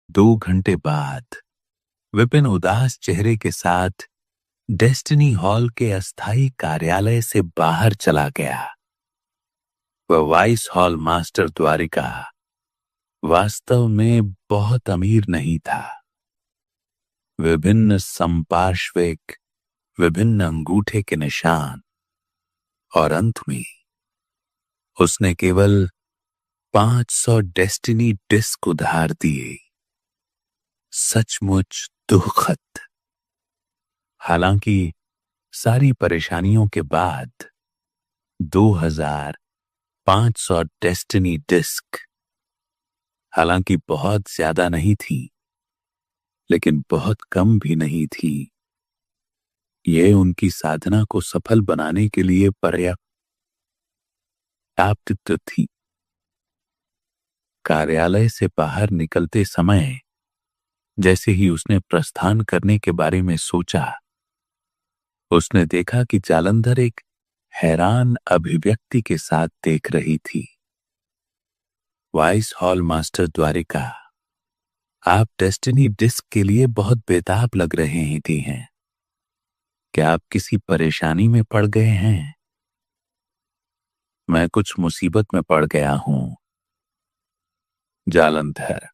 2 घंटे बाद विपिन उदास चेहरे के साथ डेस्टिनी हॉल के अस्थायी कार्यालय से बाहर चला गया। वह वाइस हॉल मास्टर द्वारिका वास्तव में बहुत अमीर नहीं था। विभिन्न संपार्श्विक, विभिन्न अंगूठे के निशान और अंत में उसने केवल 500 डेस्टिनी डिस्क उधार दिए। सचमुच दुखद। हालांकि सारी परेशानियों के बाद 2500 डेस्टिनी डिस्क, हालांकि बहुत ज्यादा नहीं थी लेकिन बहुत कम भी नहीं थी। यह उनकी साधना को सफल बनाने के लिए पर्याप्त तो थी। कार्यालय से बाहर निकलते समय जैसे ही उसने प्रस्थान करने के बारे में सोचा, उसने देखा कि जालंधर एक हैरान अभिव्यक्ति के साथ देख रही थी। वाइस हॉल मास्टर द्वारिका, आप डेस्टिनी डिस्क के लिए बहुत बेताब लग रहे हैं। क्या आप किसी परेशानी में पड़ गए हैं? मैं कुछ मुसीबत में पड़ गया हूं। जालंधर,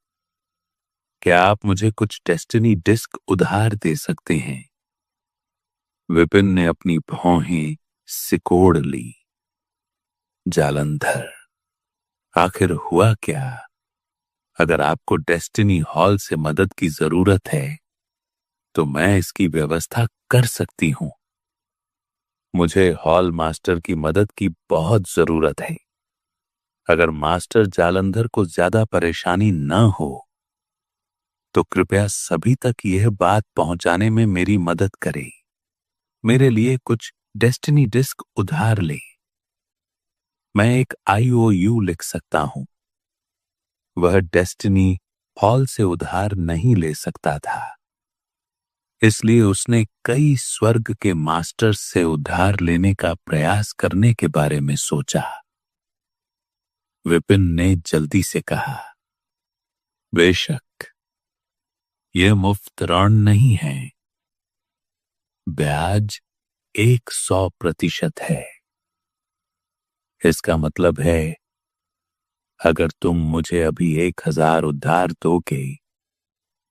क्या आप मुझे कुछ डेस्टिनी डिस्क उधार दे सकते हैं? विपिन ने अपनी भौहें सिकोड़ ली। जालंधर, आखिर हुआ क्या? अगर आपको डेस्टिनी हॉल से मदद की जरूरत है तो मैं इसकी व्यवस्था कर सकती हूं। मुझे हॉल मास्टर की मदद की बहुत जरूरत है। अगर मास्टर जालंधर को ज्यादा परेशानी न हो तो कृपया सभी तक यह बात पहुंचाने में मेरी मदद करें। मेरे लिए कुछ डेस्टिनी डिस्क उधार ले। मैं एक IOU लिख सकता हूं। वह डेस्टिनी हॉल से उधार नहीं ले सकता था, इसलिए उसने कई स्वर्ग के मास्टर से उधार लेने का प्रयास करने के बारे में सोचा। विपिन ने जल्दी से कहा, बेशक, यह मुफ्त ऋण नहीं है। ब्याज 100% है। इसका मतलब है अगर तुम मुझे अभी 1000 उधार दोगे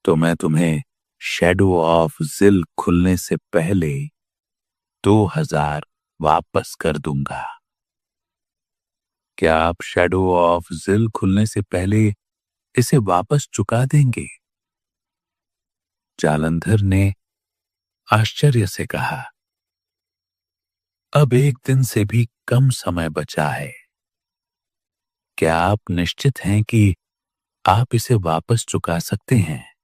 तो मैं तुम्हें शैडो ऑफ जिल खुलने से पहले 2000 वापस कर दूंगा। क्या आप शैडो ऑफ जिल खुलने से पहले इसे वापस चुका देंगे? जालंधर ने आश्चर्य से कहा, अब 1 दिन से भी कम समय बचा है। क्या आप निश्चित हैं कि आप इसे वापस चुका सकते हैं,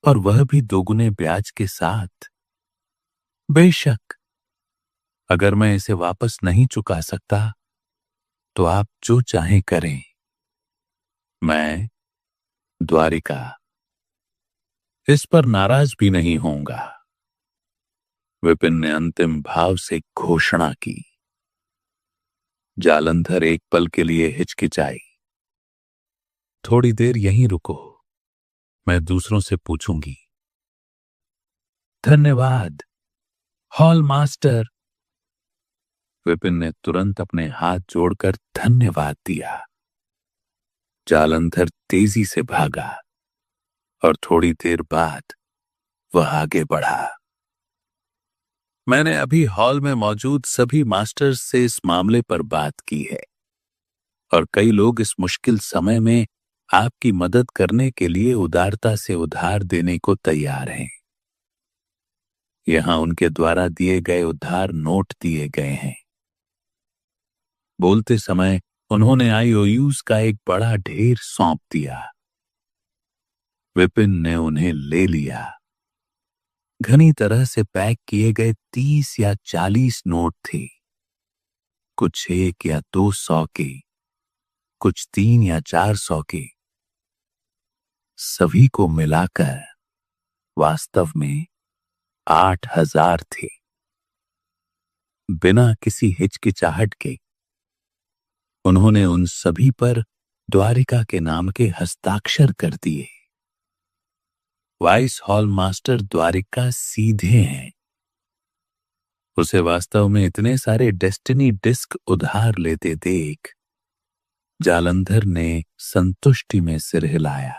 और वह भी 2 गुने ब्याज के साथ? बेशक। अगर मैं इसे वापस नहीं चुका सकता तो आप जो चाहें करें। मैं, द्वारिका, इस पर नाराज भी नहीं होऊंगा। विपिन ने अंतिम भाव से घोषणा की। जालंधर एक पल के लिए हिचकिचाई। थोड़ी देर यहीं रुको, मैं दूसरों से पूछूंगी। धन्यवाद हॉल मास्टर। विपिन ने तुरंत अपने हाथ जोड़कर धन्यवाद दिया। जालंधर तेजी से भागा और थोड़ी देर बाद वह आगे बढ़ा। मैंने अभी हॉल में मौजूद सभी मास्टर्स से इस मामले पर बात की है और कई लोग इस मुश्किल समय में आपकी मदद करने के लिए उदारता से उधार देने को तैयार हैं। यहां उनके द्वारा दिए गए उधार नोट दिए गए हैं। बोलते समय उन्होंने IOUs का एक बड़ा ढेर सौंप दिया। विपिन ने उन्हें ले लिया। घनी तरह से पैक किए गए 30 या 40 नोट थे। कुछ 1 या 200 के, कुछ 3 या 400 के। सभी को मिलाकर वास्तव में 8000 थे। बिना किसी हिचकिचाहट के उन्होंने उन सभी पर द्वारिका के नाम के हस्ताक्षर कर दिए। वाइस हॉल मास्टर द्वारिका सीधे हैं। उसे वास्तव में इतने सारे डेस्टिनी डिस्क उधार लेते देख जालंधर ने संतुष्टि में सिर हिलाया,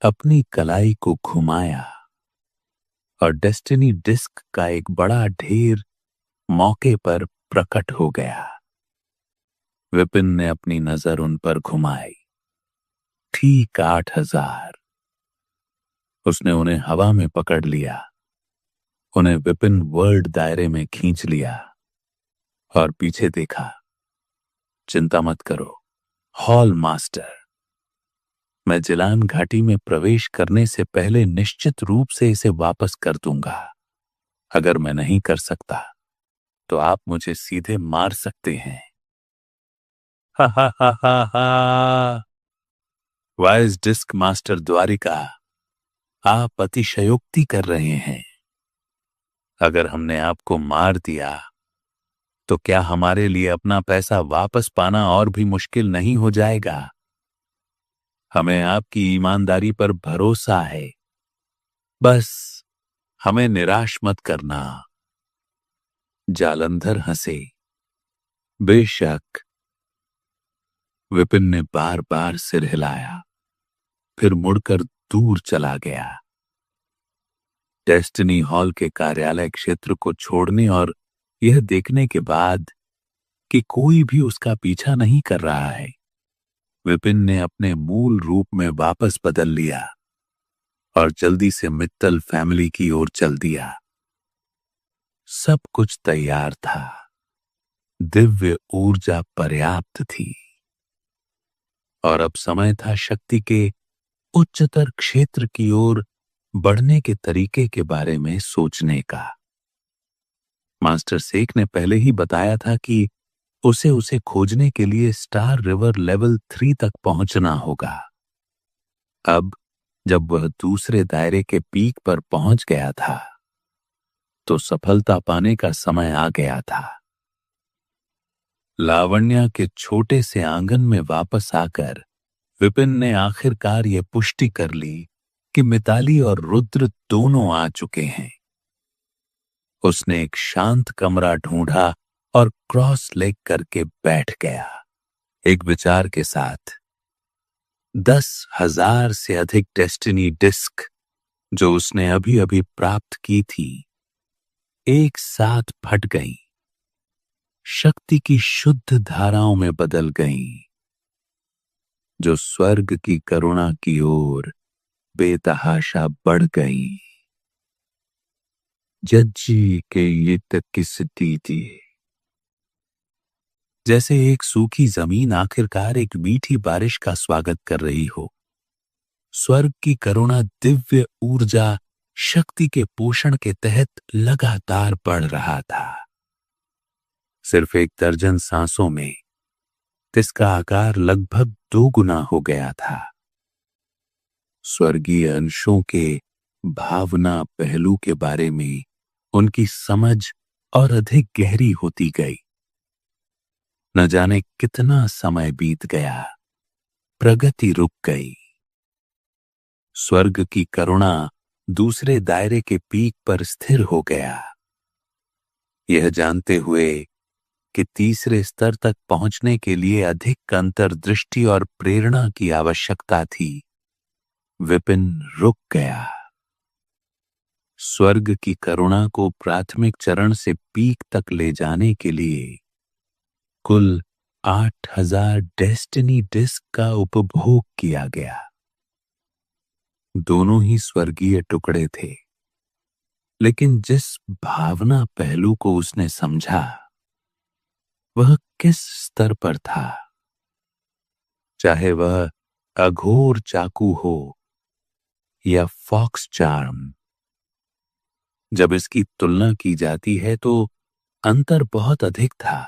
अपनी कलाई को घुमाया और डेस्टिनी डिस्क का एक बड़ा ढेर मौके पर प्रकट हो गया। विपिन ने अपनी नजर उन पर घुमाई। ठीक 8,000। उसने उन्हें हवा में पकड़ लिया, उन्हें विपिन वर्ल्ड दायरे में खींच लिया और पीछे देखा। चिंता मत करो हॉल मास्टर, मैं जिलान घाटी में प्रवेश करने से पहले निश्चित रूप से इसे वापस कर दूंगा। अगर मैं नहीं कर सकता तो आप मुझे सीधे मार सकते हैं। हा हा हा हा हा। वाइस डिस्क मास्टर द्वारिका, आप अतिशयोक्ति कर रहे हैं। अगर हमने आपको मार दिया तो क्या हमारे लिए अपना पैसा वापस पाना और भी मुश्किल नहीं हो जाएगा? हमें आपकी ईमानदारी पर भरोसा है, बस हमें निराश मत करना। जालंधर हंसे। बेशक। विपिन ने बार बार सिर हिलाया, फिर मुड़कर दूर चला गया। डेस्टिनी हॉल के कार्यालय क्षेत्र को छोड़ने और यह देखने के बाद कि कोई भी उसका पीछा नहीं कर रहा है, विपिन ने अपने मूल रूप में वापस बदल लिया और जल्दी से मित्तल फैमिली की ओर चल दिया। सब कुछ तैयार था, दिव्य ऊर्जा पर्याप्त थी और अब समय था शक्ति के उच्चतर क्षेत्र की ओर बढ़ने के तरीके के बारे में सोचने का। मास्टर शेख ने पहले ही बताया था कि उसे खोजने के लिए स्टार रिवर लेवल 3 तक पहुंचना होगा। अब जब वह दूसरे दायरे के पीक पर पहुंच गया था तो सफलता पाने का समय आ गया था। लावण्या के छोटे से आंगन में वापस आकर विपिन ने आखिरकार ये पुष्टि कर ली कि मिताली और रुद्र दोनों आ चुके हैं। उसने एक शांत कमरा ढूंढा और क्रॉस लेग करके बैठ गया, एक विचार के साथ। 10,000 से अधिक डेस्टिनी डिस्क जो उसने अभी अभी प्राप्त की थी, एक साथ फट गईं, शक्ति की शुद्ध धाराओं में बदल गईं, जो स्वर्ग की करुणा की ओर बेतहाशा बढ़ गईं। जज्जी के ये तक की स्थिति थी, जैसे एक सूखी जमीन आखिरकार एक मीठी बारिश का स्वागत कर रही हो। स्वर्ग की करुणा दिव्य ऊर्जा शक्ति के पोषण के तहत लगातार बढ़ रहा था। सिर्फ 1 दर्जन सांसों में इसका आकार लगभग 2 गुना हो गया था। स्वर्गीय अंशों के भावना पहलू के बारे में उनकी समझ और अधिक गहरी होती गई। न जाने कितना समय बीत गया, प्रगति रुक गई। स्वर्ग की करुणा दूसरे दायरे के पीक पर स्थिर हो गया। यह जानते हुए कि तीसरे स्तर तक पहुंचने के लिए अधिक अंतर्दृष्टि और प्रेरणा की आवश्यकता थी, विपिन रुक गया। स्वर्ग की करुणा को प्राथमिक चरण से पीक तक ले जाने के लिए कुल 8,000 डेस्टिनी डिस्क का उपभोग किया गया। दोनों ही स्वर्गीय टुकड़े थे, लेकिन जिस भावना पहलू को उसने समझा वह किस स्तर पर था, चाहे वह अघोर चाकू हो या फॉक्स चार्म। जब इसकी तुलना की जाती है तो अंतर बहुत अधिक था।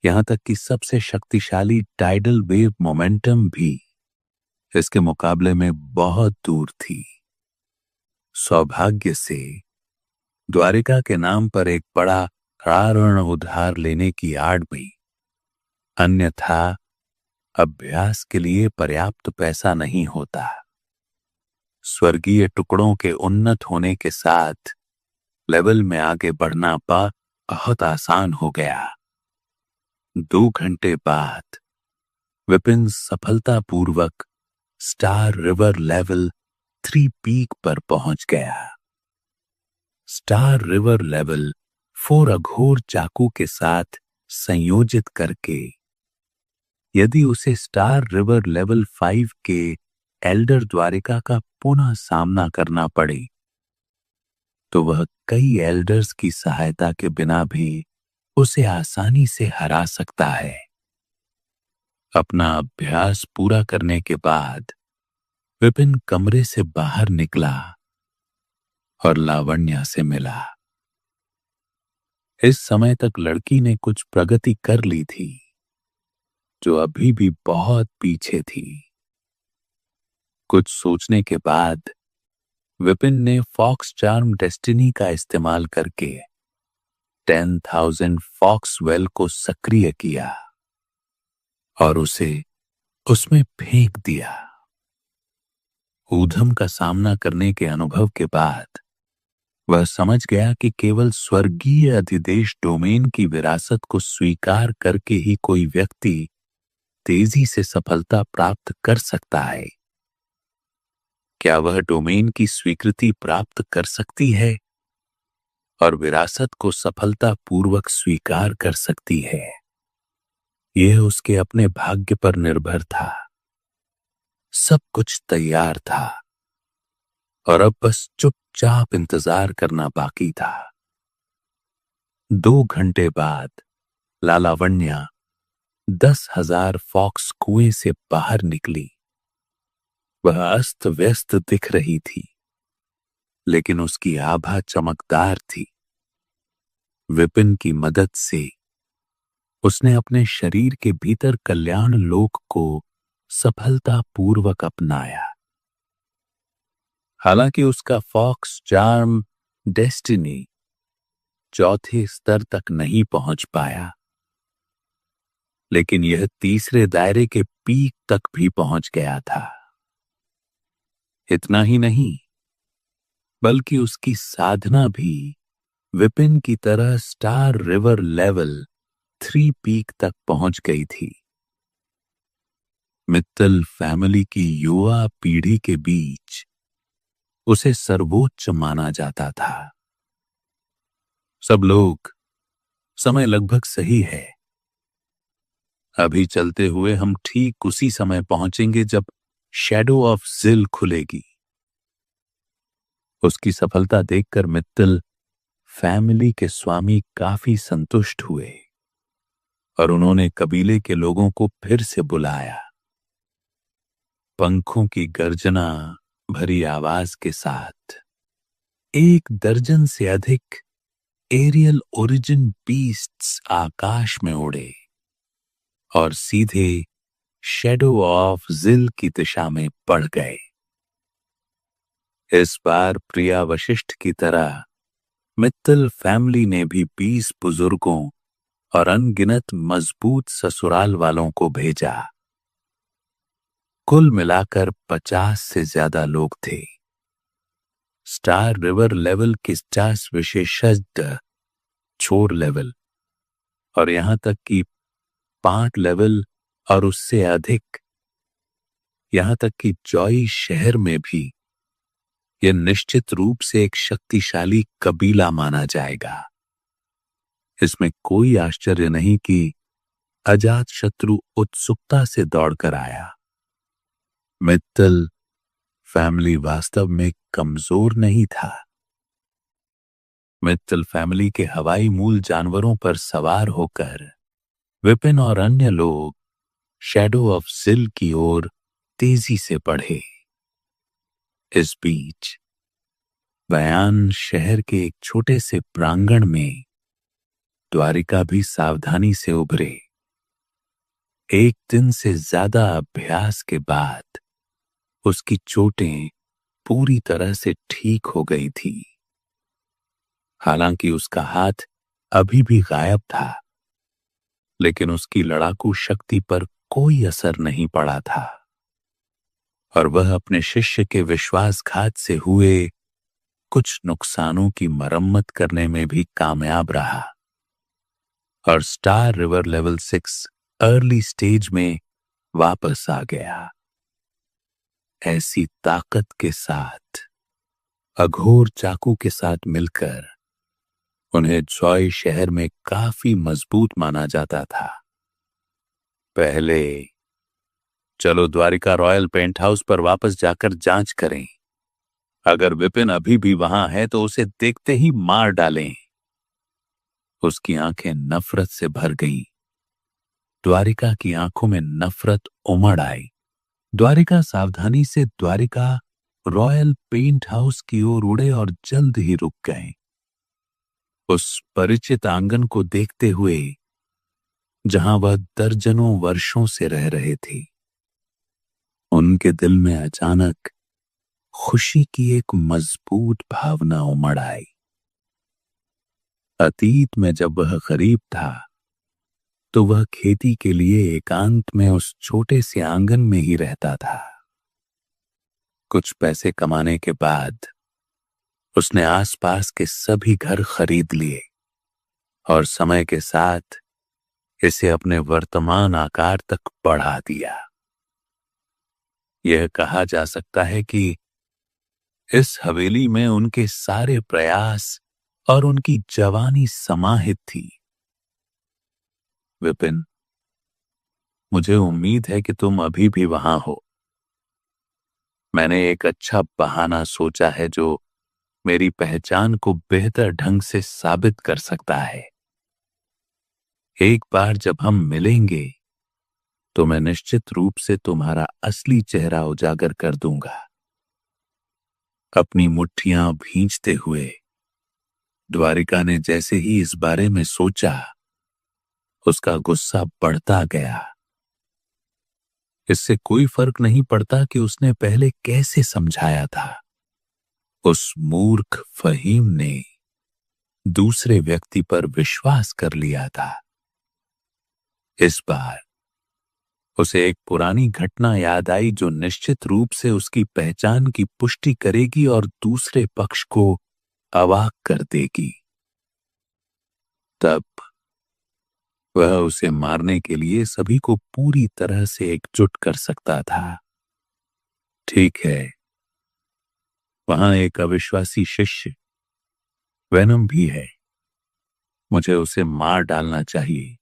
यहां तक कि सबसे शक्तिशाली टाइडल वेव मोमेंटम भी इसके मुकाबले में बहुत दूर थी। सौभाग्य से द्वारिका के नाम पर एक बड़ा ऋण उधार लेने की आड़ में, अन्यथा अभ्यास के लिए पर्याप्त पैसा नहीं होता। स्वर्गीय टुकड़ों के उन्नत होने के साथ लेवल में आगे बढ़ना बहुत आसान हो गया। 2 घंटे बाद विपिन सफलतापूर्वक स्टार रिवर लेवल 3 पीक पर पहुंच गया। स्टार रिवर लेवल 4 अघोर चाकू के साथ संयोजित करके यदि उसे स्टार रिवर लेवल 5 के एल्डर द्वारिका का पुनः सामना करना पड़े तो वह कई एल्डर्स की सहायता के बिना भी उसे आसानी से हरा सकता है। अपना अभ्यास पूरा करने के बाद विपिन कमरे से बाहर निकला और लावण्या से मिला। इस समय तक लड़की ने कुछ प्रगति कर ली थी, जो अभी भी बहुत पीछे थी। कुछ सोचने के बाद विपिन ने फॉक्स चार्म डेस्टिनी का इस्तेमाल करके 10,000 फॉक्स वेल को सक्रिय किया और उसे उसमें फेंक दिया। ऊधम का सामना करने के अनुभव के बाद वह समझ गया कि केवल स्वर्गीय अधिदेश डोमेन की विरासत को स्वीकार करके ही कोई व्यक्ति तेजी से सफलता प्राप्त कर सकता है। क्या वह डोमेन की स्वीकृति प्राप्त कर सकती है और विरासत को सफलतापूर्वक स्वीकार कर सकती है? यह उसके अपने भाग्य पर निर्भर था। सब कुछ तैयार था और अब बस चुपचाप इंतजार करना बाकी था। 2 घंटे बाद लालावण्या 10,000 फॉक्स कुएं से बाहर निकली। वह अस्त व्यस्त दिख रही थी, लेकिन उसकी आभा चमकदार थी। विपिन की मदद से उसने अपने शरीर के भीतर कल्याण लोक को सफलतापूर्वक अपनाया। हालांकि उसका फॉक्स चार्म डेस्टिनी 4थे स्तर तक नहीं पहुंच पाया, लेकिन यह 3रे दायरे के पीक तक भी पहुंच गया था। इतना ही नहीं, बल्कि उसकी साधना भी विपिन की तरह स्टार रिवर लेवल 3 पीक तक पहुंच गई थी। मित्तल फैमिली की युवा पीढ़ी के बीच उसे सर्वोच्च माना जाता था। सब लोग, समय लगभग सही है। अभी चलते हुए हम ठीक उसी समय पहुंचेंगे जब शैडो ऑफ जिल खुलेगी। उसकी सफलता देखकर मित्तल फैमिली के स्वामी काफी संतुष्ट हुए और उन्होंने कबीले के लोगों को फिर से बुलाया। पंखों की गर्जना भरी आवाज के साथ 1 दर्जन से अधिक एरियल ओरिजिन बीस्ट्स आकाश में उड़े और सीधे शैडो ऑफ जिल की दिशा में बढ़ गए। इस बार प्रिया वशिष्ठ की तरह मित्तल फैमिली ने भी 20 बुजुर्गों और अनगिनत मजबूत ससुराल वालों को भेजा। कुल मिलाकर 50 से ज्यादा लोग थे। स्टार रिवर लेवल के 50 विशेषज्ञ, छोर लेवल और यहां तक कि 5 लेवल और उससे अधिक, यहां तक कि जॉय शहर में भी यह निश्चित रूप से एक शक्तिशाली कबीला माना जाएगा। इसमें कोई आश्चर्य नहीं कि अजात शत्रु उत्सुकता से दौड़कर आया। मित्तल फैमिली वास्तव में कमजोर नहीं था। मित्तल फैमिली के हवाई मूल जानवरों पर सवार होकर विपिन और अन्य लोग शैडो ऑफ जिल की ओर तेजी से बढ़े। इस बीच बयान शहर के एक छोटे से प्रांगण में द्वारिका भी सावधानी से उभरे। 1 दिन से ज्यादा अभ्यास के बाद उसकी चोटें पूरी तरह से ठीक हो गई थी। हालांकि उसका हाथ अभी भी गायब था, लेकिन उसकी लड़ाकू शक्ति पर कोई असर नहीं पड़ा था और वह अपने शिष्य के विश्वासघात से हुए कुछ नुकसानों की मरम्मत करने में भी कामयाब रहा और star river level 6 early stage में वापस आ गया। ऐसी ताकत के साथ, अघोर चाकू के साथ मिलकर उन्हें जॉय शहर में काफी मजबूत माना जाता था। पहले चलो द्वारिका रॉयल पेंट हाउस पर वापस जाकर जांच करें। अगर विपिन अभी भी वहां है तो उसे देखते ही मार डालें। उसकी आंखें नफरत से भर गईं। द्वारिका की आंखों में नफरत उमड़ आई। द्वारिका सावधानी से द्वारिका रॉयल पेंट हाउस की ओर उड़े और जल्द ही रुक गए। उस परिचित आंगन को देखते हुए जहां वह दर्जनों वर्षों से रह रहे थे, उनके दिल में अचानक खुशी की एक मजबूत भावना उमड़ आई। अतीत में जब वह गरीब था तो वह खेती के लिए एकांत में उस छोटे से आंगन में ही रहता था। कुछ पैसे कमाने के बाद उसने आसपास के सभी घर खरीद लिए और समय के साथ इसे अपने वर्तमान आकार तक बढ़ा दिया। यह कहा जा सकता है कि इस हवेली में उनके सारे प्रयास और उनकी जवानी समाहित थी। विपिन, मुझे उम्मीद है कि तुम अभी भी वहां हो। मैंने एक अच्छा बहाना सोचा है जो मेरी पहचान को बेहतर ढंग से साबित कर सकता है। एक बार जब हम मिलेंगे तो मैं निश्चित रूप से तुम्हारा असली चेहरा उजागर कर दूंगा। अपनी मुट्ठियां भींचते हुए द्वारिका ने जैसे ही इस बारे में सोचा, उसका गुस्सा बढ़ता गया। इससे कोई फर्क नहीं पड़ता कि उसने पहले कैसे समझाया था। उस मूर्ख फहीम ने दूसरे व्यक्ति पर विश्वास कर लिया था। इस बार उसे एक पुरानी घटना याद आई जो निश्चित रूप से उसकी पहचान की पुष्टि करेगी और दूसरे पक्ष को अवाक कर देगी। तब वह उसे मारने के लिए सभी को पूरी तरह से एकजुट कर सकता था। ठीक है, वहां एक अविश्वासी शिष्य वेनम भी है। मुझे उसे मार डालना चाहिए।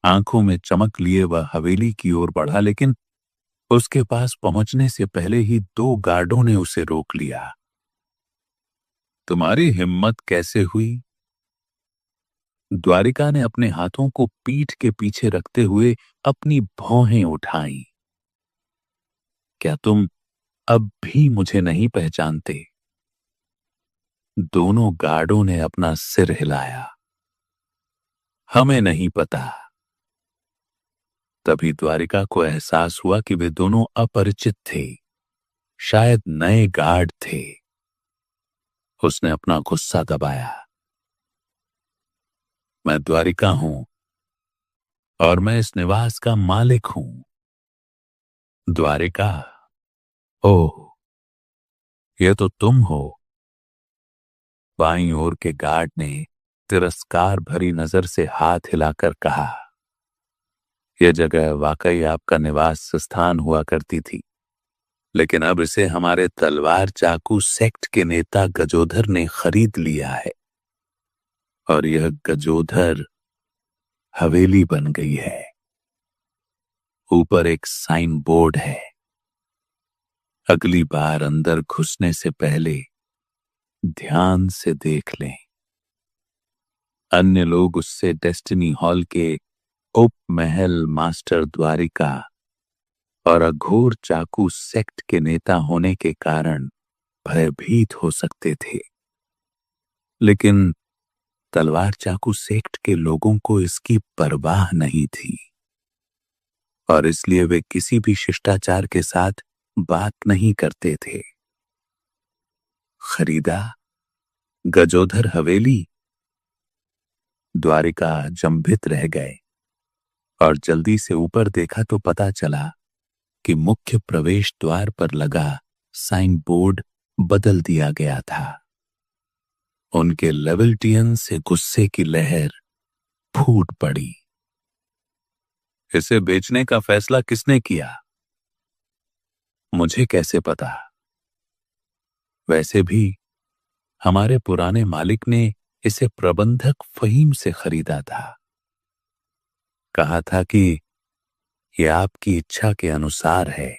आंखों में चमक लिए वह हवेली की ओर बढ़ा, लेकिन उसके पास पहुंचने से पहले ही 2 गार्डों ने उसे रोक लिया। तुम्हारी हिम्मत कैसे हुई? द्वारिका ने अपने हाथों को पीठ के पीछे रखते हुए अपनी भौहें उठाई। क्या तुम अब भी मुझे नहीं पहचानते? दोनों गार्डों ने अपना सिर हिलाया। हमें नहीं पता। तभी द्वारिका को एहसास हुआ कि वे दोनों अपरिचित थे, शायद नए गार्ड थे। उसने अपना गुस्सा दबाया। मैं द्वारिका हूं और मैं इस निवास का मालिक हूं। द्वारिका, ओह, ये तो तुम हो। बाईं ओर के गार्ड ने तिरस्कार भरी नजर से हाथ हिलाकर कहा, यह जगह वाकई आपका निवास स्थान हुआ करती थी, लेकिन अब इसे हमारे तलवार चाकू सेक्ट के नेता गजोधर ने खरीद लिया है और यह गजोधर हवेली बन गई है। ऊपर एक साइन बोर्ड है। अगली बार अंदर घुसने से पहले ध्यान से देख लें। अन्य लोग उससे डेस्टिनी हॉल के उप महल मास्टर द्वारिका और अघोर चाकू सेक्ट के नेता होने के कारण भयभीत हो सकते थे, लेकिन तलवार चाकू सेक्ट के लोगों को इसकी परवाह नहीं थी और इसलिए वे किसी भी शिष्टाचार के साथ बात नहीं करते थे। खरीदा गजोधर हवेली? द्वारिका जंभित रह गए और जल्दी से ऊपर देखा तो पता चला कि मुख्य प्रवेश द्वार पर लगा साइन बोर्ड बदल दिया गया था। उनके लेवल्टियन से गुस्से की लहर फूट पड़ी। इसे बेचने का फैसला किसने किया? मुझे कैसे पता? वैसे भी हमारे पुराने मालिक ने इसे प्रबंधक फहीम से खरीदा था। कहा था कि यह आपकी इच्छा के अनुसार है।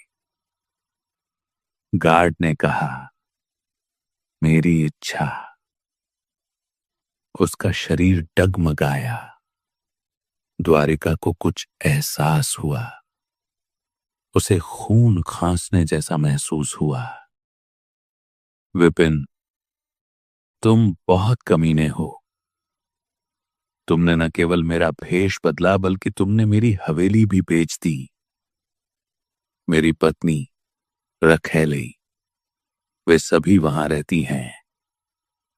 गार्ड ने कहा, मेरी इच्छा। उसका शरीर डगमगाया। द्वारिका को कुछ एहसास हुआ। उसे खून खांसने जैसा महसूस हुआ। विपिन, तुम बहुत कमीने हो। तुमने न केवल मेरा भेष बदला बल्कि तुमने मेरी हवेली भी बेच दी। मेरी पत्नी रखैली, वे सभी वहां रहती हैं।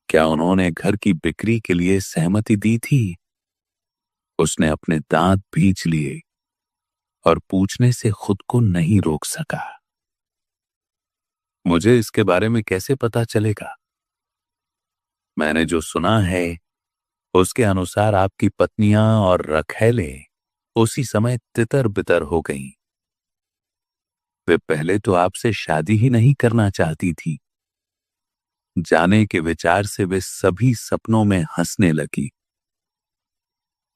क्या उन्होंने घर की बिक्री के लिए सहमति दी थी? उसने अपने दांत भींच लिए और पूछने से खुद को नहीं रोक सका। मुझे इसके बारे में कैसे पता चलेगा? मैंने जो सुना है उसके अनुसार आपकी पत्नियां और रखैलें उसी समय तितर बितर हो गईं। वे पहले तो आपसे शादी ही नहीं करना चाहती थी। जाने के विचार से वे सभी सपनों में हंसने लगी।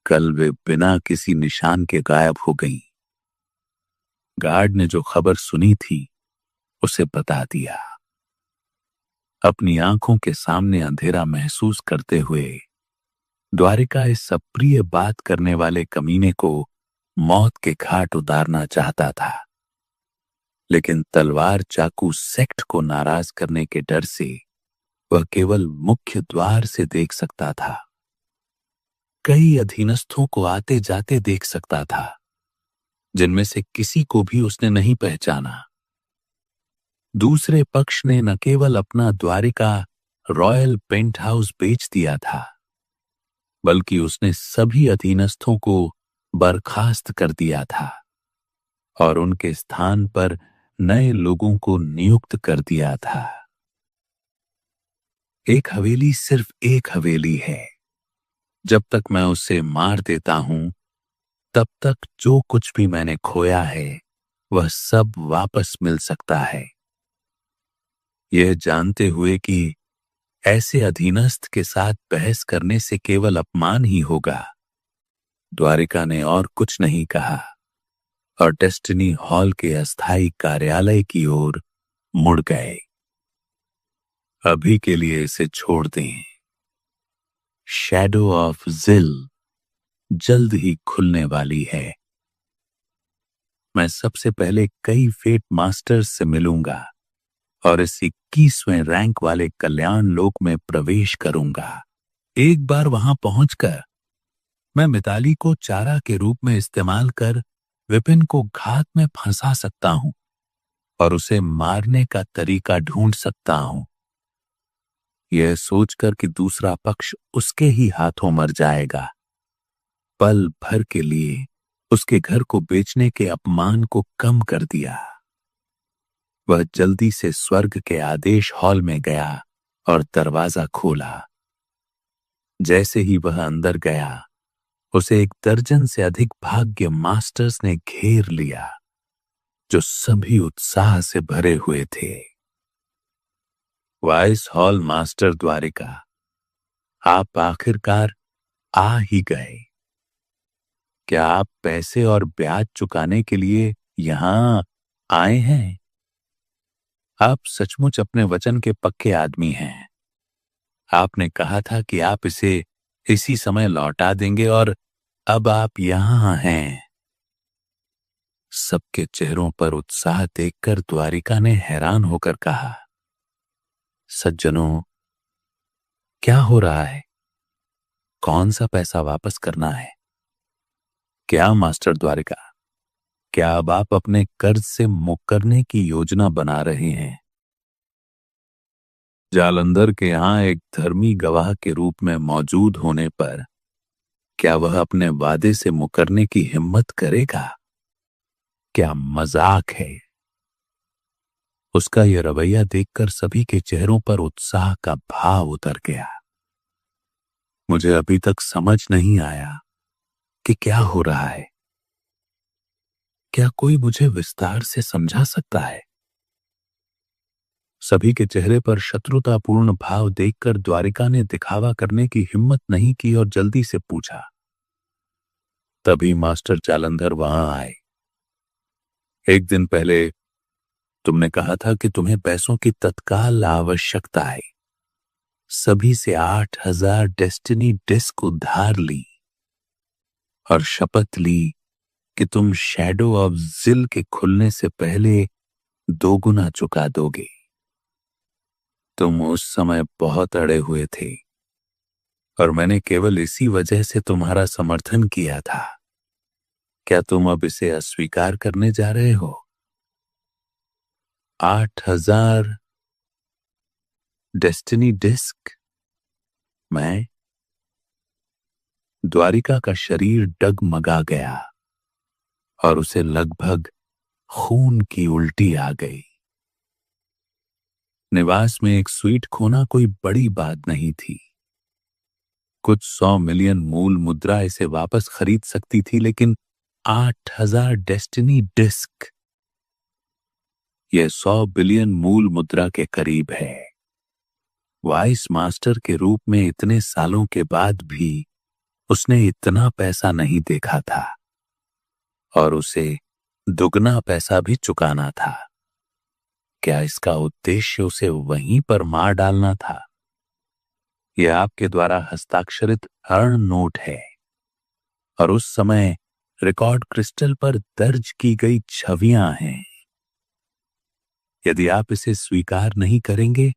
कल वे बिना किसी निशान के गायब हो गईं। गार्ड ने जो खबर सुनी थी उसे बता दिया। अपनी आंखों के सामने अंधेरा महसूस करते हुए द्वारिका इस अप्रिय बात करने वाले कमीने को मौत के घाट उतारना चाहता था, लेकिन तलवार चाकू सेक्ट को नाराज करने के डर से वह केवल मुख्य द्वार से देख सकता था। कई अधीनस्थों को आते जाते देख सकता था, जिनमें से किसी को भी उसने नहीं पहचाना। दूसरे पक्ष ने न केवल अपना द्वारिका रॉयल पेंट हाउस बेच दिया था, बल्कि उसने सभी अधीनस्थों को बर्खास्त कर दिया था और उनके स्थान पर नए लोगों को नियुक्त कर दिया था। एक हवेली सिर्फ एक हवेली है। जब तक मैं उसे मार देता हूं, तब तक जो कुछ भी मैंने खोया है वह सब वापस मिल सकता है। यह जानते हुए कि ऐसे अधीनस्थ के साथ बहस करने से केवल अपमान ही होगा, द्वारिका ने और कुछ नहीं कहा और डेस्टिनी हॉल के अस्थायी कार्यालय की ओर मुड़ गए। अभी के लिए इसे छोड़ दें। शैडो ऑफ जिल जल्द ही खुलने वाली है। मैं सबसे पहले कई फेट मास्टर्स से मिलूंगा और इस 21वें रैंक वाले कल्याण लोक में प्रवेश करूंगा। एक बार वहां पहुंचकर मैं मिताली को चारा के रूप में इस्तेमाल कर विपिन को घात में फंसा सकता हूं और उसे मारने का तरीका ढूंढ सकता हूं। यह सोचकर कि दूसरा पक्ष उसके ही हाथों मर जाएगा, पल भर के लिए उसके घर को बेचने के अपमान को कम कर दिया। वह जल्दी से स्वर्ग के आदेश हॉल में गया और दरवाजा खोला। जैसे ही वह अंदर गया, उसे 1 दर्जन से अधिक भाग्य मास्टर्स ने घेर लिया, जो सभी उत्साह से भरे हुए थे। वाइस हॉल मास्टर द्वारिका, आप आखिरकार आ ही गए। क्या आप पैसे और ब्याज चुकाने के लिए यहां आए हैं? आप सचमुच अपने वचन के पक्के आदमी हैं। आपने कहा था कि आप इसे इसी समय लौटा देंगे और अब आप यहां हैं। सबके चेहरों पर उत्साह देखकर द्वारिका ने हैरान होकर कहा, सज्जनों, क्या हो रहा है? कौन सा पैसा वापस करना है? क्या मास्टर द्वारिका, क्या अब आप अपने कर्ज से मुक्करने की योजना बना रहे हैं? जालंधर के यहां एक धर्मी गवाह के रूप में मौजूद होने पर क्या वह अपने वादे से मुकरने की हिम्मत करेगा? क्या मजाक है। उसका यह रवैया देखकर सभी के चेहरों पर उत्साह का भाव उतर गया। मुझे अभी तक समझ नहीं आया कि क्या हो रहा है। क्या कोई मुझे विस्तार से समझा सकता है? सभी के चेहरे पर शत्रुतापूर्ण भाव देखकर द्वारिका ने दिखावा करने की हिम्मत नहीं की और जल्दी से पूछा। तभी मास्टर जालंधर वहां आए। एक दिन पहले तुमने कहा था कि तुम्हें पैसों की तत्काल आवश्यकता है। सभी से 8,000 डेस्टिनी डिस्क उधार ली और शपथ ली कि तुम शैडो ऑफ जिल के खुलने से पहले दोगुना चुका दोगे। तुम उस समय बहुत अड़े हुए थे और मैंने केवल इसी वजह से तुम्हारा समर्थन किया था। क्या तुम अब इसे अस्वीकार करने जा रहे हो? 8,000 डेस्टिनी डिस्क। मैं द्वारिका का शरीर डगमगा गया और उसे लगभग खून की उल्टी आ गई। निवास में एक स्वीट खोना कोई बड़ी बात नहीं थी। कुछ 100 मिलियन मूल मुद्रा इसे वापस खरीद सकती थी, लेकिन 8,000 डेस्टिनी डिस्क, यह 100 बिलियन मूल मुद्रा के करीब है। वाइस मास्टर के रूप में इतने सालों के बाद भी उसने इतना पैसा नहीं देखा था और उसे दुगना पैसा भी चुकाना था। क्या इसका उद्देश्य उसे वहीं पर मार डालना था? यह आपके द्वारा हस्ताक्षरित अर्ण नोट है और उस समय रिकॉर्ड क्रिस्टल पर दर्ज की गई छवियां हैं। यदि आप इसे स्वीकार नहीं करेंगे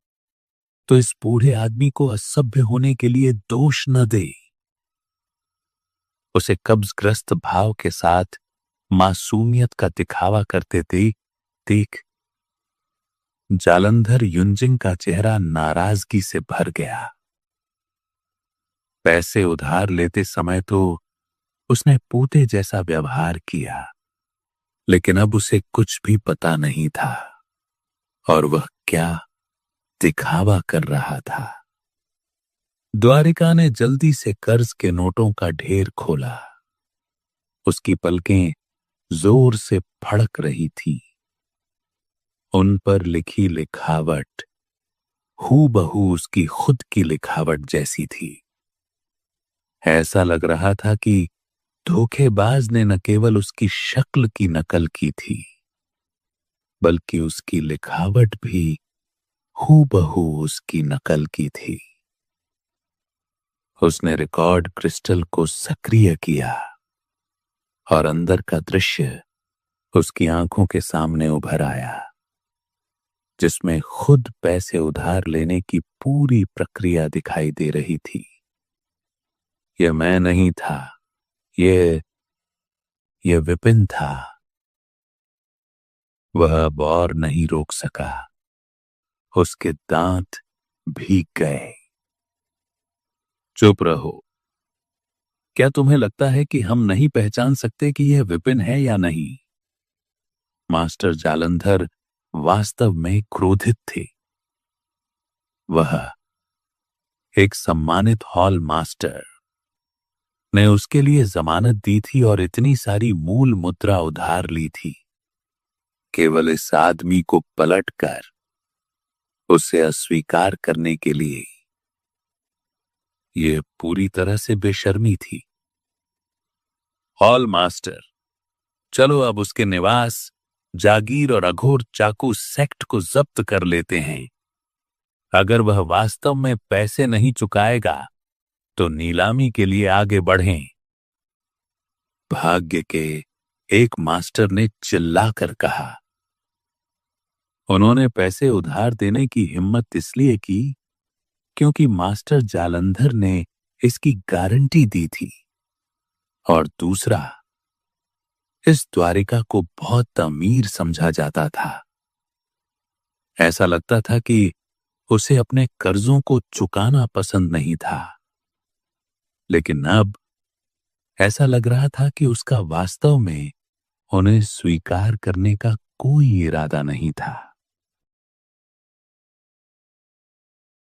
तो इस बूढ़े आदमी को असभ्य होने के लिए दोष न दे। उसे कब्जग्रस्त भाव के साथ मासूमियत का दिखावा करते देख जालंधर युंजिंग का चेहरा नाराजगी से भर गया। पैसे उधार लेते समय तो उसने पूते जैसा व्यवहार किया, लेकिन अब उसे कुछ भी पता नहीं था और वह क्या दिखावा कर रहा था। द्वारिका ने जल्दी से कर्ज के नोटों का ढेर खोला। उसकी पलकें जोर से फड़क रही थी। उन पर लिखी लिखावट हूबहू उसकी खुद की लिखावट जैसी थी। ऐसा लग रहा था कि धोखेबाज ने न केवल उसकी शक्ल की नकल की थी, बल्कि उसकी लिखावट भी हूबहू उसकी नकल की थी। उसने रिकॉर्ड क्रिस्टल को सक्रिय किया और अंदर का दृश्य उसकी आंखों के सामने उभर आया, जिसमें खुद पैसे उधार लेने की पूरी प्रक्रिया दिखाई दे रही थी। यह मैं नहीं था, यह विपिन था। वह अब और नहीं रोक सका। उसके दांत भीग गए। चुप रहो। क्या तुम्हें लगता है कि हम नहीं पहचान सकते कि यह विपिन है या नहीं? मास्टर जालंधर वास्तव में क्रोधित थे। वह एक सम्मानित हॉल मास्टर ने उसके लिए जमानत दी थी और इतनी सारी मूल मुद्रा उधार ली थी, केवल इस आदमी को पलटकर उसे अस्वीकार करने के लिए। यह पूरी तरह से बेशर्मी थी। हॉल मास्टर, चलो अब उसके निवास, जागीर और अघोर चाकू सेक्ट को जब्त कर लेते हैं। अगर वह वास्तव में पैसे नहीं चुकाएगा तो नीलामी के लिए आगे बढ़ें। भाग्य के एक मास्टर ने चिल्लाकर कहा। उन्होंने पैसे उधार देने की हिम्मत इसलिए की क्योंकि मास्टर जालंधर ने इसकी गारंटी दी थी, और दूसरा, इस द्वारिका को बहुत अमीर समझा जाता था। ऐसा लगता था कि उसे अपने कर्जों को चुकाना पसंद नहीं था, लेकिन अब ऐसा लग रहा था कि उसका वास्तव में उन्हें स्वीकार करने का कोई इरादा नहीं था।